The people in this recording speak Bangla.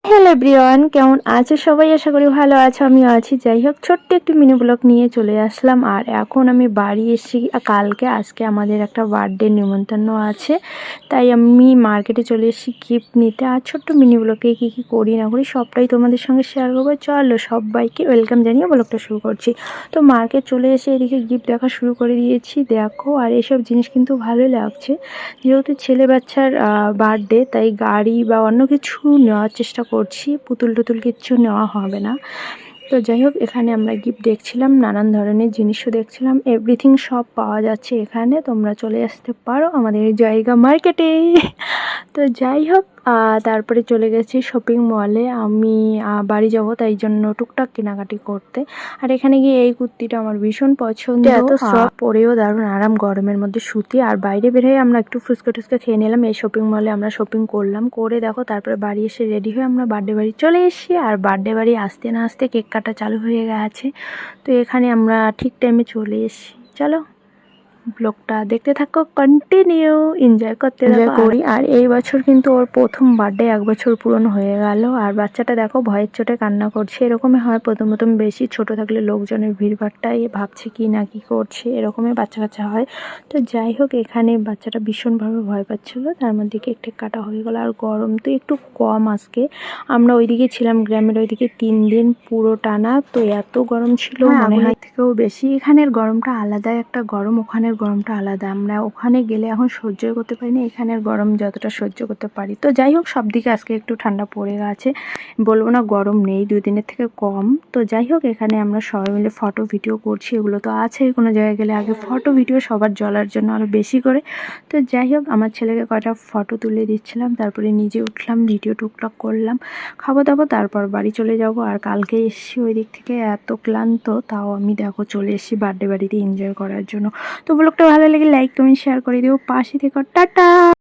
হ্যালো এভরিওয়ান, কেমন আছো সবাই? আশা করি ভালো আছো, আমিও আছি। যাই হোক, ছোট্ট একটি মিনি ব্লগ নিয়ে চলে আসলাম। আর এখন আমি বাড়ি এসেছি। আজকে আমাদের একটা বার্থডে নিমন্ত্রণ আছে, তাই আমি মার্কেটে চলে এসেছি গিফট নিতে। আর ছোট্ট মিনি ব্লগে কী কী করি না করি সবটাই তোমাদের সঙ্গে শেয়ার করবো। চলো সবাইকে ওয়েলকাম জানিয়ে ব্লগটা শুরু করছি। তো মার্কেট চলে এসে এদিকে গিফট দেখা শুরু করে দিয়েছি, দেখো। আর এসব জিনিস কিন্তু ভালোই লাগছে, যেহেতু ছেলে বাচ্চার বার্থডে, তাই গাড়ি বা অন্য কিছু নেওয়ার চেষ্টা করছি। পুতুল টুতুল কিচ্ছু নেওয়া হবে না। তো যাই হোক, এখানে আমরা গিফট দেখছিলাম, নানান ধরনের জিনিসও দেখছিলাম। এভরিথিং সব পাওয়া যাচ্ছে এখানে, তোমরা চলে আসতে পারো আমাদের জায়গা মার্কেটে। তো যাই হোক, তারপরে চলে গেছি শপিং মলে। আমি বাড়ি যাব, তাই জন্য টুকটাক কেনাকাটি করতে। আর এখানে গিয়ে এই কুর্তিটা আমার ভীষণ পছন্দ, এত সফট, পরেও দারুণ আরাম গরমের মধ্যে সুতি। আর বাইরে বের হয়ে আমরা একটু ফুচকা টুচকা খেয়ে নিলাম। এই শপিং মলে আমরা শপিং করলাম, করে দেখো তারপরে বাড়ি এসে রেডি হয়ে আমরা বার্থডে বাড়ি চলে এসেছি। আর বার্থডে বাড়ি আসতে না আসতে কেক কাটা চালু হয়ে গেছে। তো এখানে আমরা ঠিক টাইমে চলে এসেছি। চলো ব্লগটা দেখতে থাকো, কন্টিনিউ এনজয় করতে করি। আর এই বছর কিন্তু ওর প্রথম বার্থডে, 1 বছর পূরণ হয়ে গেল। আর বাচ্চাটা দেখো ভয়ের চোটে কান্না করছে। এরকমই হয় প্রথম প্রথম, বেশি ছোট থাকলে লোকজনের ভিড়ভাড়টাই ভাবছে কি না কি করছে, এরকমই বাচ্চা কাচ্চা হয়। তো যাই হোক, এখানে বাচ্চাটা ভীষণভাবে ভয় পাচ্ছিলো, তার মধ্যে কেক টেক কাটা হয়ে গেলো। আর গরম তো একটু কম আজকে, আমরা ওইদিকে ছিলাম গ্রামের ওইদিকে 3 দিন পুরো টানা, তো এত গরম ছিল মনে হয় থেকেও বেশি। এখানের গরমটা আলাদা একটা গরম, ওখানের গরমটা আলাদা। আমরা ওখানে গেলে এখন সহ্য করতে পারি না এখানের গরম যতটা সহ্য করতে পারি। তো যাই হোক, সব দিকে আজকে একটু ঠান্ডা পড়ে গেছে, বলবো না গরম নেই, 2 দিনের থেকে কম। তো যাই হোক, এখানে আমরা সবাই মিলে ফটো ভিডিও করছি, এগুলো তো আছেই। কোনো জায়গায় গেলে আগে ফটো ভিডিও সবার জ্বলার জন্য আরও বেশি করে। তো যাই হোক, আমার ছেলেকে কয়টা ফটো তুলে দিচ্ছিলাম, তারপরে নিজে উঠলাম, ভিডিও টুকটাক করলাম, খাবো দাবো, তারপর বাড়ি চলে যাব। আর কালকে এসেছি ওই দিক থেকে, এত ক্লান্ত, তাও আমি দেখো চলে এসেছি বার্থডে বাড়িতে এনজয় করার জন্য। তো ব্লগটা ভালো লেগে লাইক কমেন্ট শেয়ার করে দিও, পাশে থেকো, টাটা।